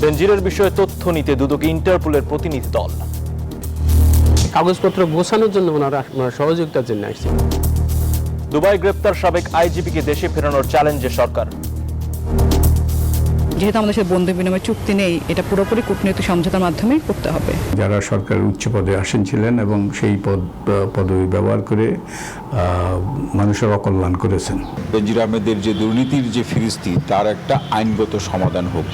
বেনজিরের বিষয়ে তথ্য নিতে দুদকে ইন্টারপোলের প্রতিনিধি দল। কাগজপত্র গোছানোর জন্য ওনারা সহযোগিতার জন্য আসছেন। দুবাই গ্রেপ্তার সাবেক আইজিপিকে দেশে ফেরানোর চ্যালেঞ্জে সরকার। যেহেতু আমাদের সাথে বন্ধু বিনিময় চুক্তি নেই, এটা পুরোপুরি কূটনৈতিক সমঝোতার মাধ্যমেই করতে হবে। যারা সরকারের উচ্চ পদে আসীন ছিলেন এবং সেই পদবি ব্যবহার করে মানুষের অকল্যাণ করেছেন। বেনজির আহমেদের যে দুর্নীতির যে ফিরিস্তি, তার একটা আইনগত সমাধান হোক।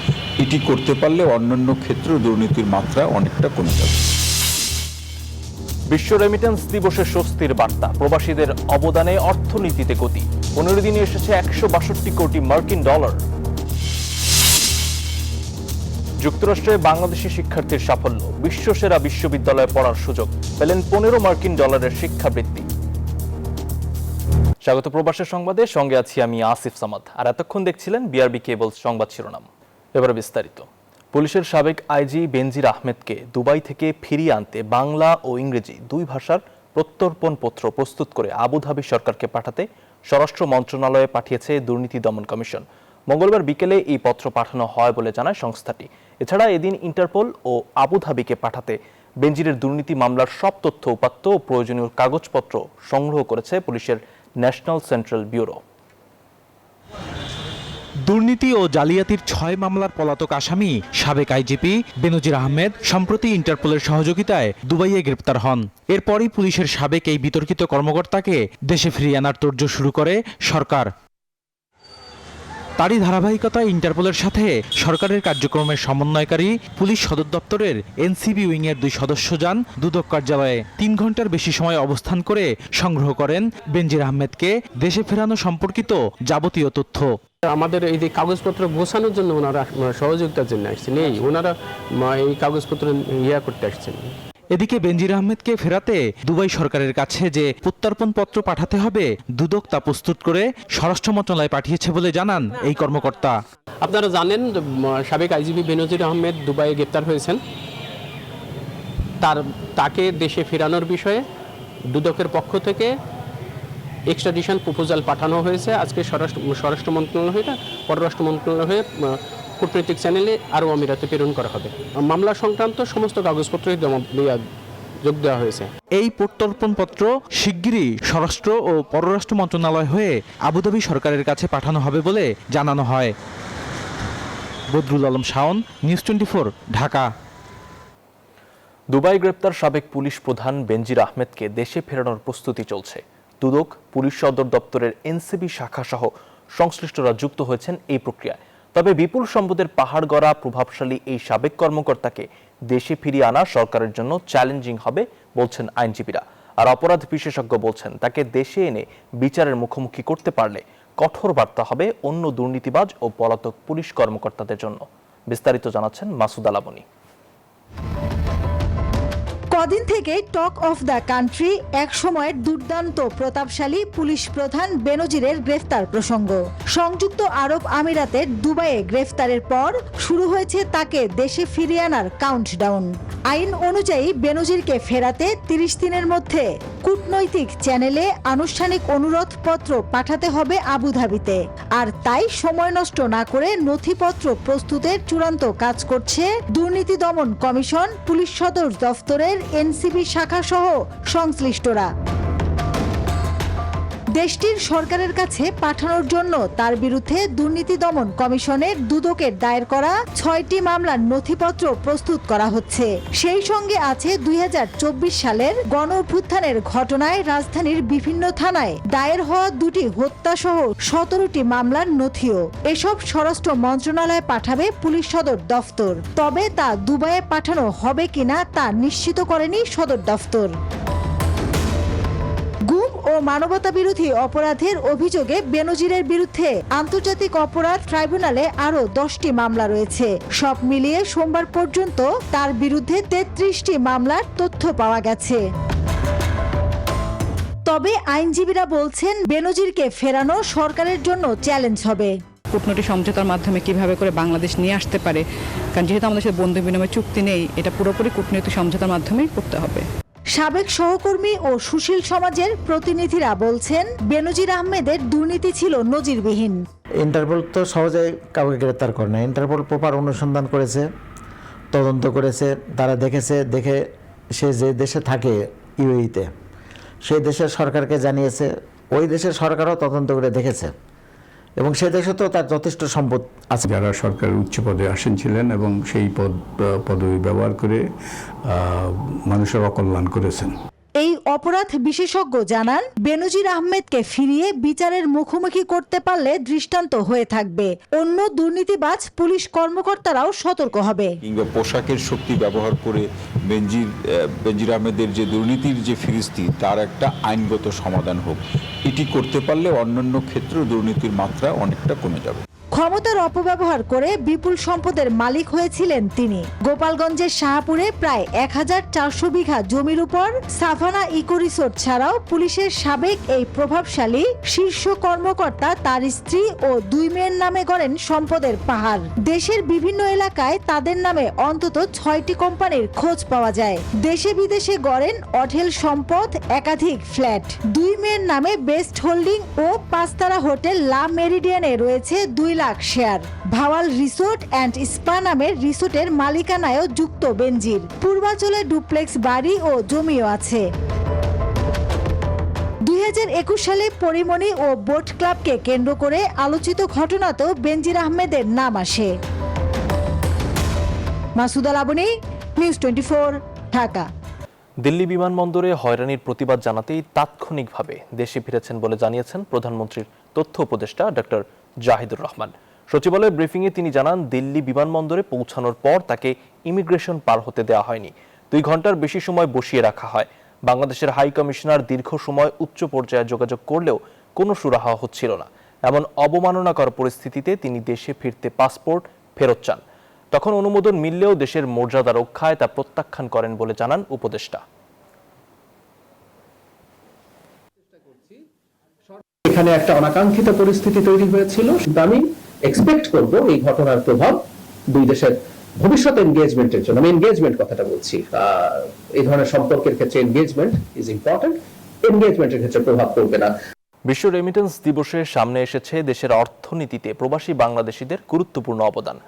এটি করতে পারলে অন্যান্য ক্ষেত্রে দুর্নীতির মাত্রা অনেকটা কমে যাবে। বিশ্ব রেমিটেন্স দিবসে স্বস্তির বার্তা। প্রবাসীদের অবদানে অর্থনীতিতে গতি। 15 দিনে এসেছে 162 কোটি মার্কিন ডলার। যুক্তরাষ্ট্রে বাংলাদেশি শিক্ষার্থীর সাফল্য। বিশ্বসেরা বিশ্ববিদ্যালয়ে পড়ার সুযোগ পেলেন 15 মার্কিন ডলারের শিক্ষাবৃত্তি। স্বাগত প্রবাসের সংবাদে, সঙ্গে আছি আমি আসিফ সামাদ। আর এতক্ষণ দেখছিলেন বিআরবি কেবল সংবাদ শিরোনাম। এবারে বিস্তারিত। পুলিশের সাবেক আইজি বেনজির আহমেদকে দুবাই থেকে ফিরিয়ে আনতে বাংলা ও ইংরেজি দুই ভাষার প্রত্যর্পণ পত্র প্রস্তুত করে আবুধাবি সরকারকে পাঠাতে স্বরাষ্ট্র মন্ত্রণালয়ে পাঠিয়েছে দুর্নীতি দমন কমিশন। মঙ্গলবার বিকেলে এই পত্র পাঠানো হয় বলে জানায় সংস্থাটি। এছাড়া এদিন ইন্টারপোল ও আবুধাবিকে পাঠাতে বেনজিরের দুর্নীতি মামলার সব তথ্য উপাত্ত ও প্রয়োজনীয় কাগজপত্র সংগ্রহ করেছে পুলিশের ন্যাশনাল সেন্ট্রাল ব্যুরো। দুর্নীতি ও জালিয়াতির 6 মামলার পলাতক আসামি সাবেক আইজিপি বেনজির আহমেদ সম্প্রতি ইন্টারপোলের সহযোগিতায় দুবাইয়ে গ্রেপ্তার হন। এরপরই পুলিশের সাবেক এই বিতর্কিত কর্মকর্তাকে দেশে ফিরিয়ে আনার তোড়জোড় শুরু করে সরকার। তারই ধারাবাহিকতায় ইন্টারপোলের সাথে সরকারের কার্যক্রমের সমন্বয়কারী পুলিশ সদর দপ্তরের এনসিবি উইংয়ের 2 সদস্য যান দুদক কার্যালয়ে। 3 ঘন্টার বেশি সময় অবস্থান করে সংগ্রহ করেন বেনজির আহমেদকে দেশে ফেরানো সম্পর্কিত যাবতীয় তথ্য। আমাদের এই যে কাগজপত্র গোছানোর জন্য ওনারা সহযোগিতার জন্য আসছেন। ওনারা এই কাগজপত্র করতে আসছেন। এদিকে বেনজির আহমেদকে ফেরাতে দুবাই সরকারের কাছে যে প্রত্যর্পণ পত্র পাঠাতে হবে, দুদক তা প্রস্তুত করে স্বরাষ্ট্র মন্ত্রণালয়ে পাঠিয়েছে বলে জানান এই কর্মকর্তা। আপনারা জানেন, সাবেক আইজিপি বেনজির আহমেদ দুবাইয়ে গ্রেপ্তার হয়েছেন। তাকে দেশে ফেরানোর বিষয়ে দুদকের পক্ষ থেকে এক্সট্রাডিশন প্রপোজাল পাঠানো হয়েছে। আজকে স্বরাষ্ট্র মন্ত্রণালয় হয়ে পররাষ্ট্র মন্ত্রণালয় হয়ে কূটনৈতিক চ্যানেলে আরব আমিরাতে প্রেরণ করা হবে। মামলা সংক্রান্ত সমস্ত কাগজপত্র যোগ দেওয়া হয়েছে। এই প্রত্যর্পণপত্র শিগগিরই স্বরাষ্ট্র ও পররাষ্ট্র মন্ত্রণালয় হয়ে আবুধাবি সরকারের কাছে পাঠানো হবে বলে জানানো হয়। বদরুল আলম শাওন, নিউজ 24, ঢাকা। দুবাই গ্রেপ্তার সাবেক পুলিশ প্রধান বেনজির আহমেদকে দেশে ফেরানোর প্রস্তুতি চলছে। দুদক, পুলিশ সদর দপ্তরের এনসিবি শাখা সহ সংশ্লিষ্টরা যুক্ত হয়েছেন এই প্রক্রিয়ায়। তবে বিপুল সম্পদের পাহাড় গড়া প্রভাবশালী এই সাবেক কর্মকর্তাকে দেশে ফিরিয়ে আনা সরকারের জন্য চ্যালেঞ্জিং হবে বলছেন আইনজীবীরা। আর অপরাধ বিশেষজ্ঞ বলছেন, তাকে দেশে এনে বিচারের মুখোমুখি করতে পারলে কঠোর বার্তা হবে অন্য দুর্নীতিবাজ ও পলাতক পুলিশ কর্মকর্তাদের জন্য। বিস্তারিত জানাচ্ছেন মাসুদ আলামনি। কদিন থেকে টক অফ দ্য কান্ট্রি এক সময়ের দুর্দান্ত প্রতাপশালী পুলিশ প্রধান বেনজিরের গ্রেফতার প্রসঙ্গ। সংযুক্ত আরব আমিরাতের দুবাইয়ে গ্রেফতারের পর শুরু হয়েছে তাকে দেশে ফিরিয়ে আনার কাউন্টডাউন। আইন অনুযায়ী বেনজিরকে ফেরাতে 30 দিনের মধ্যে কূটনৈতিক চ্যানেলে আনুষ্ঠানিক অনুরোধ পত্র পাঠাতে হবে আবুধাবিতে। আর তাই সময় নষ্ট না করে নথিপত্র প্রস্তুতের চূড়ান্ত কাজ করছে দুর্নীতি দমন কমিশন, পুলিশ সদর দফতরের এনসিবি শাখা সহ সংশ্লিষ্টরা। দেশটির সরকারের কাছে পাঠানোর জন্য তার বিরুদ্ধে দুর্নীতি দমন কমিশনের দুদকের দায়ের করা 6টি মামলার নথিপত্র প্রস্তুত করা হচ্ছে। সেই সঙ্গে আছে 2024 সালের গণঅভ্যুত্থানের ঘটনায় রাজধানীর বিভিন্ন থানায় দায়ের হওয়া 2টি হত্যাসহ 17টি মামলার নথিও। এসব স্বরাষ্ট্র মন্ত্রণালয়ে পাঠাবে পুলিশ সদর দফতর। তবে তা দুবাইয়ে পাঠানো হবে কিনা তা নিশ্চিত করেনি সদর দফতর। গুম ও মানবতা বিরোধী অপরাধের অভিযোগে বেনজিরের বিরুদ্ধে আন্তর্জাতিক অপরাধ ট্রাইব্যুনালে আরও 10টি মামলা রয়েছে। সব মিলিয়ে সোমবার পর্যন্ত তার বিরুদ্ধে 33টি মামলার তথ্য পাওয়া গেছে। তবে আইনজীবীরা বলছেন, বেনজিরকে ফেরানো সরকারের জন্য চ্যালেঞ্জ হবে। কূটনৈতিক সমঝোতার মাধ্যমে কিভাবে করে বাংলাদেশ নিয়ে আসতে পারে, কারণ যেহেতু আমাদের সাথে বন্ধু বিনিময় চুক্তি নেই, এটা পুরোপুরি কূটনৈতিক সমঝোতার মাধ্যমেই করতে হবে। সাবেক সহকর্মী ও সুশীল সমাজের প্রতিনিধিরা বলছেন, বেনজির আহমেদের দুর্নীতি ছিল নজিরবিহীন। ইন্টারপোল তো সহজে কাউকে গ্রেপ্তার করে না। ইন্টারপোল প্রপার অনুসন্ধান করেছে, তদন্ত করেছে, তারা দেখে সে যে দেশে থাকে ইউএইতে সেই দেশের সরকারকে জানিয়েছে, ওই দেশের সরকারও তদন্ত করে দেখেছে এবং সে দেশে তো তার যথেষ্ট সম্পদ আছে। যারা সরকারের উচ্চ পদে আসীন ছিলেন এবং সেই পদবি ব্যবহার করে মানুষের অকল্যাণ করেছেন। এই অপরাধ বিশেষজ্ঞ জানান, বেনজির আহমেদকে ফিরিয়ে বিচারের মুখোমুখি করতে পারলে দৃষ্টান্ত হয়ে থাকবে। অন্য দুর্নীতিবাজ পুলিশ কর্মকর্তারাও সতর্ক হবে। কিংবা পোশাকের শক্তি ব্যবহার করে বেনজির আহমেদের যে দুর্নীতির যে ফিরিস্তি তার একটা আইনগত সমাধান হোক। এটি করতে পারলে অন্যান্য ক্ষেত্রেও দুর্নীতির মাত্রা অনেকটা কমে যাবে। ক্ষমতার অপব্যবহার করে বিপুল সম্পদের মালিক হয়েছিলেন তিনি। গোপালগঞ্জের শাহপুরে প্রায় 1400 বিঘা জমির উপর সাভানা ইকো রিসোর্ট ছাড়াও পুলিশের সাবেক এই প্রভাবশালী শীর্ষ কর্মকর্তা তার স্ত্রী ও 2 মেয়ের নামে গড়েন সম্পদের পাহাড়। দেশের বিভিন্ন এলাকায় তাদের নামে অন্তত 6টি কোম্পানির খোঁজ পাওয়া যায়। দেশে বিদেশে গড়েন অঢেল সম্পদ, একাধিক ফ্ল্যাট। 2 মেয়ের নামে বেস্ট হোল্ডিং ও 5 হোটেল লা মেরিডিয়ানে রয়েছে 2 lakh share. Bhawal resort and spa নামের রিসোর্টের মালিকানায়ও যুক্ত বেনজির। পূর্বাঞ্চলে ডুপ্লেক্স বাড়ি ও জমিও আছে। 2021 সালে পরিমণি ও বোট ক্লাবকে কেন্দ্র করে আলোচিত ঘটনাতেও বেনজির আহমেদের নাম আসে। মাসুদা লাবনী, নিউজ 24, ঢাকা। দিল্লি বিমানবন্দরে হয়রানির প্রতিবাদ জানাতেই তাৎক্ষণিকভাবে দেশে ফিরেছেন বলে জানিয়েছেন প্রধানমন্ত্রীর তথ্য উপদেষ্টা ডক্টর জাহিদুর রহমান। সচিবালয়ের ব্রিফিংয়ে তিনি জানান, দিল্লি বিমানবন্দরে পৌঁছানোর পর তাকে ইমিগ্রেশন পার হতে দেওয়া হয়নি। 2 ঘন্টার বেশি সময় বসিয়ে রাখা হয়। বাংলাদেশের হাই কমিশনার দীর্ঘ সময় উচ্চ পর্যায়ে যোগাযোগ করলেও কোনো সুরাহা হচ্ছিল না। এমন অবমাননাকর পরিস্থিতিতে তিনি দেশে ফিরতে পাসপোর্ট ফেরত চান। তখন অনুমোদন মিললেও দেশের মর্যাদা রক্ষায় তা প্রত্যাখ্যান করেন বলে জানান উপদেষ্টা। এখানে একটা অনাকাঙ্ক্ষিত পরিস্থিতি তৈরি হয়েছিল, কিন্তু আমি এক্সপেক্ট করব এই ঘটনার প্রভাব 2 দেশের ভবিষ্যৎ এনগেজমেন্টের জন্য, আমি এনগেজমেন্ট কথাটা বলছি, এই ধরনের সম্পর্কের ক্ষেত্রে এনগেজমেন্ট ইজ ইম্পর্টেন্ট, এনগেজমেন্টের ক্ষেত্রে প্রভাব পড়বে না। বিশ্ব রেমিটেন্স দিবসের সামনে এসেছে দেশের অর্থনীতিতে প্রবাসী বাংলাদেশিদের গুরুত্বপূর্ণ অবদান।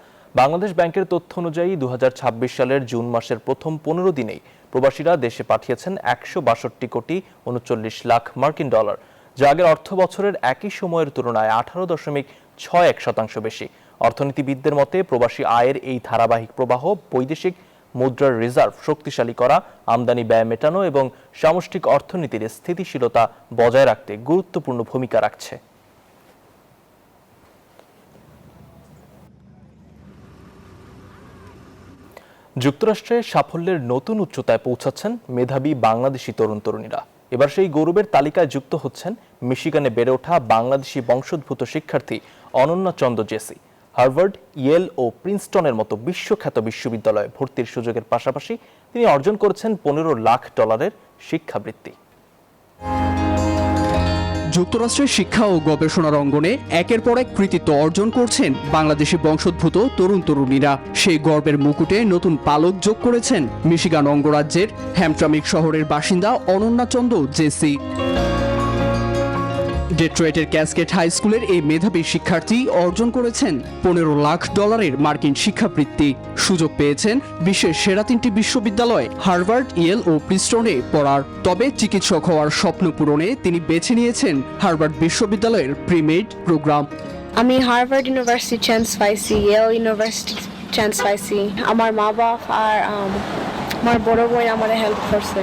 বাংলাদেশ ব্যাংকের তথ্য অনুযায়ী 2026 সালের জুন মাসের প্রথম 15 দিনেই প্রবাসীরা দেশে পাঠিয়েছেন 162 কোটি 39 লাখ মার্কিন ডলার, যা আগের অর্থ বছরের একই সময়ের তুলনায় 18.61% বেশি। অর্থনীতিবিদদের মতে প্রবাসী আয়ের এই ধারাবাহিক প্রবাহ বৈদেশিক মুদ্রার রিজার্ভ শক্তিশালী করা, আমদানি ব্যয় মেটানো এবং সামষ্টিক অর্থনীতির স্থিতিশীলতা বজায় রাখতে গুরুত্বপূর্ণ ভূমিকা রাখছে। যুক্তরাষ্ট্রে সাফল্যের নতুন উচ্চতায় পৌঁছাচ্ছেন মেধাবী বাংলাদেশি তরুণ তরুণীরা। এবার সেই গৌরবের তালিকায় যুক্ত হচ্ছেন মিশিগানে বেড়ে ওঠা বাংলাদেশি বংশোদ্ভূত শিক্ষার্থী অনন্যা চন্দ্র জেসি। হার্ভার্ড, ইয়েল ও প্রিন্সটনের মতো বিশ্বখ্যাত বিশ্ববিদ্যালয়ে ভর্তির সুযোগের পাশাপাশি তিনি অর্জন করেছেন $15 লাখ শিক্ষাবৃত্তি। যুক্তরাষ্ট্রের শিক্ষা ও গবেষণার অঙ্গনে একের পর এক কৃতিত্ব অর্জন করছেন বাংলাদেশি বংশোদ্ভূত তরুণ তরুণীরা। সেই গর্বের মুকুটে নতুন পালক যোগ করেছেন মিশিগান অঙ্গরাজ্যের হ্যামট্রামিক শহরের বাসিন্দা অনন্যা চন্দ্র জেসি। ডেট্রয়েটের ক্যাসকেট হাই স্কুলের এই মেধাবী শিক্ষার্থী অর্জন করেছেন $15 লাখ মার্কিন শিক্ষাবৃত্তি। সুযোগ পেয়েছেন বিশ্বের সেরা 3টি বিশ্ববিদ্যালয় হার্ভার্ড, ইয়েল ও প্রিন্সটনে পড়ার। তবে চিকিৎসক হওয়ার স্বপ্ন পূরণে তিনি বেছে নিয়েছেন হার্ভার্ড বিশ্ববিদ্যালয়ের প্রিমেড প্রোগ্রাম। আমি হার্ভার্ড ইউনিভার্সিটি চান্স পাইছি, ইয়েল ইউনিভার্সিটি চান্স পাইছি। আমার মা বাবা আর আমার বড় বোন আমার হেল্প করছে।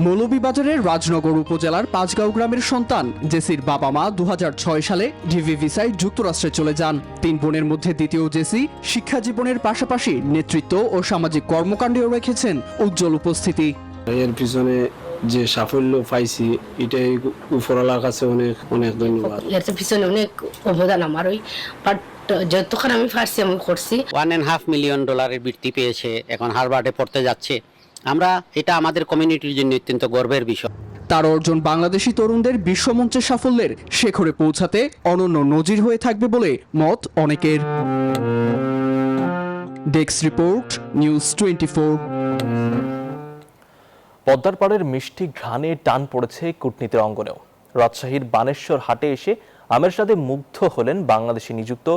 মৌলভীবাজারের রাজনগর উপজেলার 5 গাঁও গ্রামের সন্তান জেসির বাবা মা 2006 সালে ডিভি ভিসায় যুক্তরাষ্ট্রে চলে যান। 3 বোনের মধ্যে দ্বিতীয় জেসি শিক্ষা জীবনের পাশাপাশি নেতৃত্ব ও সামাজিক কর্মকাণ্ডেও রেখেছেন উজ্জ্বল উপস্থিতি। এর পিছনে যে সাফল্য পাইছি এটাই উপরওয়ালার কাছে অনেক অনেক ধন্যবাদ। এর পিছনে অনেক অবদান আমার, ওই বাট যতক্ষণ আমি পারছি আমি করছি। $1.5 মিলিয়ন বৃত্তি পেয়েছে, এখন হার্ভার্ডে পড়তে যাচ্ছে। এটা আমাদের কমিউনিটির জন্য অত্যন্ত গর্বের বিষয়। তার অর্জন বাংলাদেশি তরুণদের বিশ্বমঞ্চের সাফল্যের শেখরে পৌঁছাতে অনন্য নজির হয়ে থাকবে বলে মত অনেকের। Desk report, news 24। পদ্মার পাড়ের মিষ্টি ঘ্রাণে টান পড়েছে কূটনীতির অঙ্গনেও। রাজশাহীর বানেশ্বর হাটে এসে আমের স্বাদে মুগ্ধ হলেন বাংলাদেশে নিযুক্ত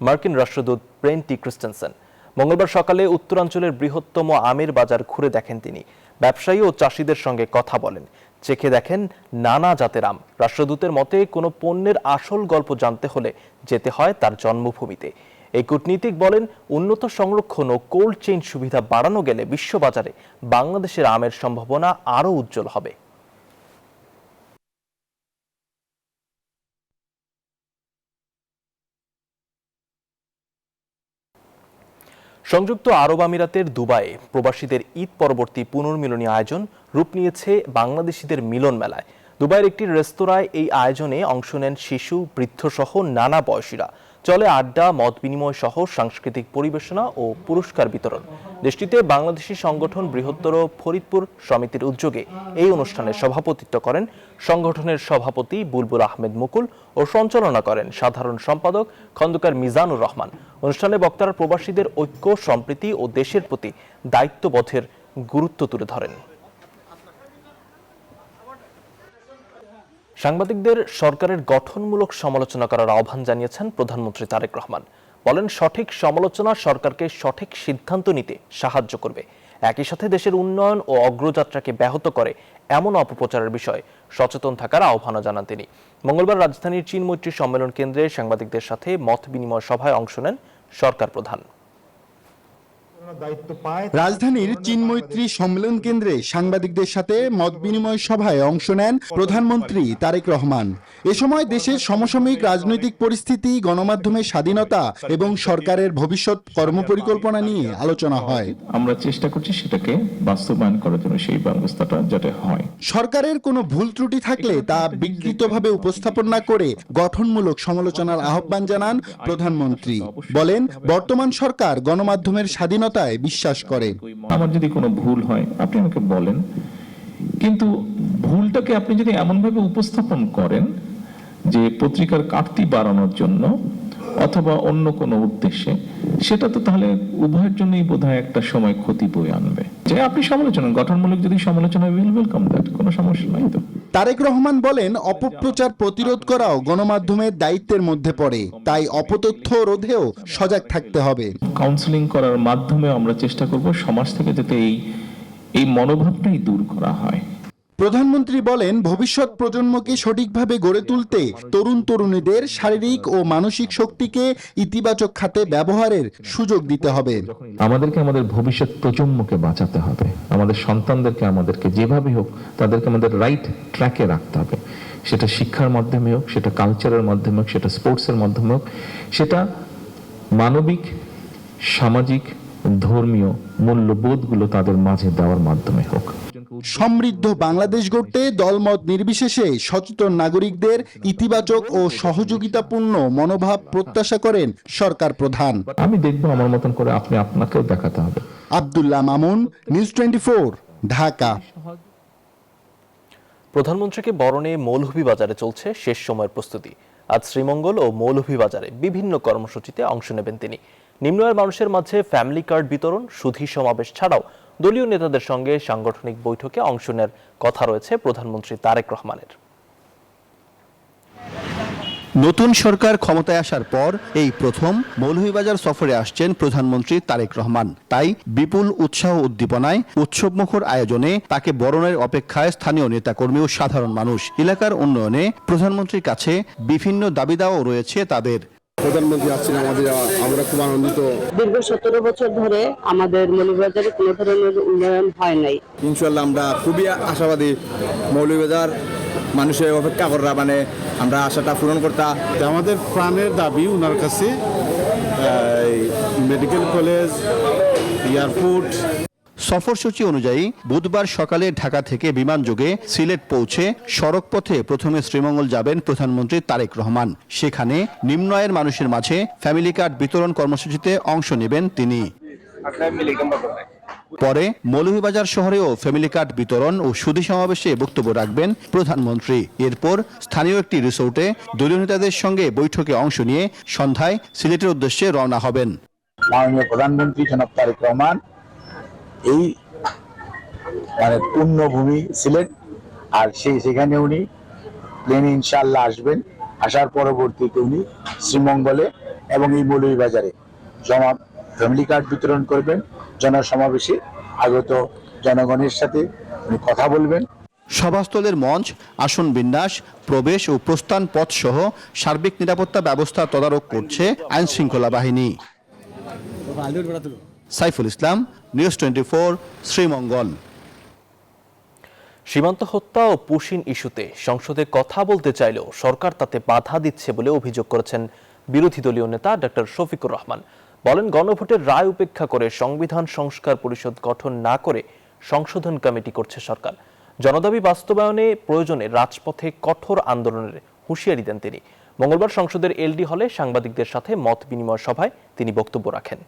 মার্কিন রাষ্ট্রদূত ব্রেন টি ক্রিস্টেনসেন। মঙ্গলবার সকালে উত্তরাঞ্চলের বৃহত্তম আমের বাজার ঘুরে দেখেন তিনি। ব্যবসায়ী ও চাষিদের সঙ্গে কথা বলেন, চেখে দেখেন নানা জাতের আম। রাষ্ট্রদূতের মতে কোনো পণ্যের আসল গল্প জানতে হলে যেতে হয় তার জন্মভূমিতে। এই কূটনীতিক বলেন, উন্নত সংরক্ষণ ও কোল্ড চেইন সুবিধা বাড়ানো গেলে বিশ্ববাজারে বাংলাদেশের আমের সম্ভাবনা আরও উজ্জ্বল হবে। সংযুক্ত আরব আমিরাতের দুবাইয়ে প্রবাসীদের ঈদ পরবর্তী পুনর্মিলনী আয়োজন রূপ নিয়েছে বাংলাদেশিদের মিলন মেলায়। দুবাইয়ের একটি রেস্তোরাঁয় এই আয়োজনে অংশ নেন শিশু, বৃদ্ধসহ নানা বয়সীরা। চলে আড্ডা, মত বিনিময় সহ সাংস্কৃতিক পরিবেশনা ও পুরস্কার বিতরণ। দেশটিতে বাংলাদেশি সংগঠন বৃহত্তর ফরিদপুর সমিতির উদ্যোগে এই অনুষ্ঠানে সভাপতিত্ব করেন সংগঠনের সভাপতি বুলবুল আহমেদ মুকুল ও সঞ্চালনা করেন সাধারণ সম্পাদক খন্দকার মিজানুর রহমান। অনুষ্ঠানে বক্তারা প্রবাসীদের ঐক্য, সম্প্রীতি ও দেশের প্রতি দায়িত্ববোধের গুরুত্ব তুলে ধরেন। সাংবাদিকদের সরকারের গঠনমূলক সমালোচনা করার আহ্বান জানিয়েছেন প্রধানমন্ত্রী তারেক রহমান। বলেন, সঠিক সমালোচনা সরকারকে সঠিক সিদ্ধান্ত নিতে সাহায্য করবে। একই সাথে দেশের উন্নয়ন ও অগ্রযাত্রাকে ব্যাহত করে এমন অপপ্রচারের বিষয়ে সচেতন থাকার আহ্বানও জানান তিনি। মঙ্গলবার রাজধানীর চীন মৈত্রী সম্মেলন কেন্দ্রে সাংবাদিকদের সাথে মত বিনিময় সভায় অংশ নেন সরকার প্রধান। রাজধানীর চীন মৈত্রী সম্মেলন কেন্দ্রে সাংবাদিকদের সাথে মত বিনিময় সভায় অংশ নেন প্রধানমন্ত্রী তারেক রহমান। এ সময় দেশের সমসাময়িক রাজনৈতিক পরিস্থিতি, গণমাধ্যমের স্বাধীনতা এবং সরকারের ভবিষ্যৎ কর্মপরিকল্পনা নিয়ে আলোচনা হয়। আমরা চেষ্টা করছি সেটাকে বাস্তবায়ন করার জন্য, সেই ব্যবস্থাটা যাতে হয়। সরকারের কোনো ভুল ত্রুটি থাকলে তা বিকৃতভাবে উপস্থাপন না করে গঠনমূলক সমালোচনার আহ্বান জানান প্রধানমন্ত্রী। বলেন, বর্তমান সরকার গণমাধ্যমের স্বাধীনতা বিশ্বাস করে। আমার যদি কোনো ভুল হয় আপনি আমাকে বলেন, কিন্তু ভুলটাকে আপনি যদি এমন ভাবে উপস্থাপন করেন যে পত্রিকার কাটতি বাড়ানোর জন্য অথবা অন্য কোনো উদ্দেশ্যে, সেটা তো তাহলে উভয়ের জন্যই বোধহয় একটা সময় ক্ষতি বয়ে আনবে। যে আপনি সমালোচনা, গঠনমূলক যদি সমালোচনা, ওয়েলকাম দ্যাট, কোনো সমস্যা নাই তো। তারেক রহমান বলেন, অপপ্রচার প্রতিরোধ করাও গণমাধ্যমের দায়িত্বের মধ্যে পড়ে, তাই অপতথ্য রোধেও সজাগ থাকতে হবে। কাউন্সেলিং করার মাধ্যমে আমরা চেষ্টা করব সমাজ থেকে যাতে এই মনোভাবটাই দূর করা হয়। প্রধানমন্ত্রী বলেন, ভবিষ্যৎ প্রজন্মকে সঠিকভাবে গড়ে তুলতে তরুণ তরুণীদের শারীরিক ও মানসিক শক্তিকে ইতিবাচক খাতে ব্যবহারের সুযোগ দিতে হবে। আমাদেরকে আমাদের ভবিষ্যৎ প্রজন্মকে বাঁচাতে হবে। আমাদের সন্তানদেরকে আমাদেরকে যেভাবে হোক তাদেরকে আমাদের রাইট ট্র্যাকে রাখতে হবে। সেটা শিক্ষার মাধ্যমে হোক, সেটা কালচারের মাধ্যমে হোক, সেটা স্পোর্টসের মাধ্যমে হোক, সেটা মানবিক, সামাজিক, ধর্মীয় মূল্যবোধগুলো তাদের মাঝে দেওয়ার মাধ্যমে হোক। সমৃদ্ধ বাংলাদেশ গড়তে দলমত নির্বিশেষে সচেতন নাগরিকদের ইতিবাচক ও সহযোগিতাপূর্ণ মনোভাব প্রত্যাশা করেন সরকার প্রধান। আমি দেখব আমার মতন করে, আপনি আপনাকেও দেখাতে হবে। আব্দুল্লাহ মামুন, নিউজ 24, ঢাকা। প্রধানমন্ত্রীকে বরণে মৌলভীবাজারে চলছে শেষ সময়ের প্রস্তুতি। আজ শ্রীমঙ্গল ও মৌলভীবাজারে বিভিন্ন কর্মসূচিতে অংশ নেবেন তিনি। নিম্ন আয়ের মানুষের মাঝে ফ্যামিলি কার্ড বিতরণ, সুধী সমাবেশ ছাড়াও দলীয় নেতাদের সঙ্গে সাংগঠনিক বৈঠকে অংশ নেওয়ার কথা রয়েছে প্রধানমন্ত্রী তারেক রহমানের। নতুন সরকার ক্ষমতায় আসার পর এই প্রথম মৌলভীবাজার সফরে আসছেন প্রধানমন্ত্রী তারেক রহমান। তাই বিপুল উৎসাহ উদ্দীপনায় উৎসবমুখর আয়োজনে তাকে বরণের অপেক্ষায় স্থানীয় নেতাকর্মী ও সাধারণ মানুষ। এলাকার উন্নয়নে প্রধানমন্ত্রীর কাছে বিভিন্ন দাবি দাওয়াও রয়েছে তাদের। প্রধানমন্ত্রী আসছেন, আমরা খুব আনন্দিত। দীর্ঘ 17 বছর ধরে আমাদের মৌলভীবাজারে কোনো ধরনের উন্নয়ন হয় নাই। ইনশাআল্লাহ আমরা খুবই আশাবাদী। মৌলভীবাজার মানুষের অপেক্ষা করা, মানে আমরা আশাটা পূরণ করতাম। আমাদের প্রাণের দাবি ওনার কাছে মেডিকেল কলেজ, এয়ারপোর্ট। সফরসূচি অনুযায়ী বুধবার সকালে ঢাকা থেকে বিমানযোগে সিলেট পৌঁছে সড়ক পথে প্রথমে শ্রীমঙ্গল যাবেন প্রধানমন্ত্রী তারেক রহমান। সেখানে নিম্ন আয়ের মানুষের মাঝে ফ্যামিলি কার্ড বিতরণ কর্মসূচিতে অংশ নেবেন তিনি। পরে মৌলভীবাজার শহরেও ফ্যামিলি কার্ড বিতরণ ও সুধী সমাবেশে বক্তব্য রাখবেন প্রধানমন্ত্রী। এরপর স্থানীয় একটি রিসোর্টে দলীয় নেতাদের সঙ্গে বৈঠকে অংশ নিয়ে সন্ধ্যায় সিলেটের উদ্দেশ্যে রওনা হবেন। মাননীয় প্রধানমন্ত্রী জনাব তারেক রহমান এই পুণ্যভূমি সিলেট, আর সেখানে উনি প্লেনে ইনশাআল্লাহ আসবেন আসার পরবর্তীতে উনি শ্রীমঙ্গলে এবং এই মৌলভীবাজারে ফ্যামিলি কার্ড বিতরণ করবেন, জনসমাবেশে আগত জনগণের সাথে উনি কথা বলবেন। সভাস্থলের মঞ্চ, আসন বিন্যাস, প্রবেশ ও প্রস্থান পথ সহ সার্বিক নিরাপত্তা ব্যবস্থা তদারক করছে আইন শৃঙ্খলা বাহিনী। সাইফুল ইসলাম, নিউজ 24, শ্রীমঙ্গল। সীমান্ত হত্যা ও পুশিন ইস্যুতে সংসদে কথা বলতে চাইলেও সরকার তাতে বাধা দিচ্ছে বলে অভিযোগ করেছেন বিরোধী দলীয় নেতা ডক্টর শফিকুর রহমান। বলেন, গণভোটের রায় উপেক্ষা করে সংবিধান সংস্কার পরিষদ গঠন না করে সংশোধন কমিটি করছে সরকার। জনদাবি বাস্তবায়নে প্রয়োজনে রাজপথে কঠোর আন্দোলনের হুঁশিয়ারি দেন তিনি। মঙ্গলবার সংসদের এলডি হলে সাংবাদিকদের সাথে মত বিনিময় সভায় তিনি বক্তব্য রাখেন।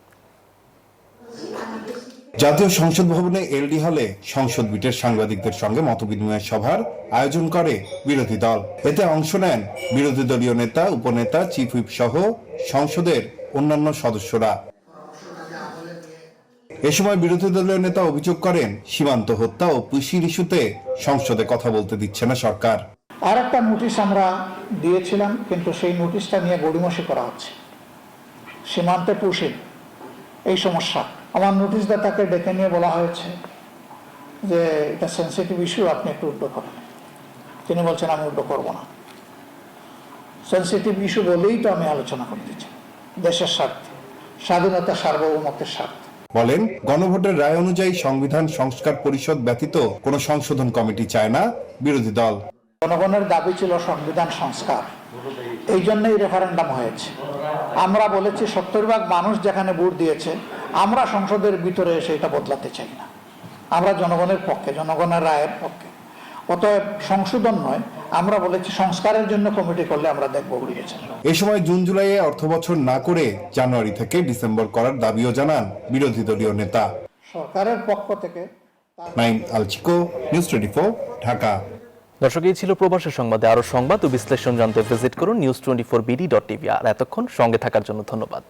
জাতীয় সংসদ ভবনে এলডি হলে সংসদ বিটের সাংবাদিকদের সঙ্গে মতবিনিময় সভার আয়োজন করে বিরোধী দল। এতে অংশ নেন বিরোধী দলীয় নেতা, উপনেতা, চিফ হুইপ সহ সংসদের অন্যান্য সদস্যরা। এ সময় বিরোধী দলীয় নেতা অভিযোগ করেন, সীমান্ত হত্যা ও পুশিন ইস্যুতে সংসদে কথা বলতে দিচ্ছে না সরকার। আর একটা নোটিশ আমরা দিয়েছিলাম, কিন্তু সেই নোটিশটা নিয়ে গড়িমসি করা হচ্ছে। সীমান্তে পুশিন এই সমস্যা, আমার নোটিশদাতাকে ডেকে নিয়ে বলা হয়েছে যে এটা সেন্সিটিভ ইস্যু, আপনি একটু উদ্যোগ করেন। তিনি বলছেন আমি উদ্যোগ করব না। সেন্সিটিভ ইস্যু বলেই তো আমি আলোচনা করতে চাই, দেশের স্বার্থে, স্বাধীনতা, সার্বভৌমত্বের স্বার্থে। বলেন, গণভোটের রায় অনুযায়ী সংবিধান সংস্কার পরিষদ ব্যতীত কোনো সংশোধন কমিটি চায় না বিরোধী দল। জনগণের দাবি ছিল সংবিধান সংস্কার, এই জন্যই রেফারেন্ডাম হয়েছে। আমরা বলেছি 70% মানুষ যেখানে ভোট দিয়েছে, আমরা সংসদের ভিতরে এসে এটা বদলাতে চাই না। আমরা জনগণের পক্ষে, জনগণের রায়ের পক্ষে। অতএব সংশোধন নয়, আমরা বলেছি সংস্কারের জন্য কমিটি করলে আমরা দেখবো বলেছেন। এ সময় জুন জুলাইয়ে অর্থবছর না করে জানুয়ারি থেকে ডিসেম্বর করার দাবিও জানান বিরোধী দলীয় নেতা। সরকারের পক্ষ থেকে নাইম আলচিকো, নিউজ 24, ঢাকা। দর্শক, এই ছিল প্রবাসী সংবাদে। আরো সংবাদ ও বিশ্লেষণ জানতে ভিজিট করুন news24bd.tv। আর এতক্ষণ সঙ্গে থাকার জন্য ধন্যবাদ।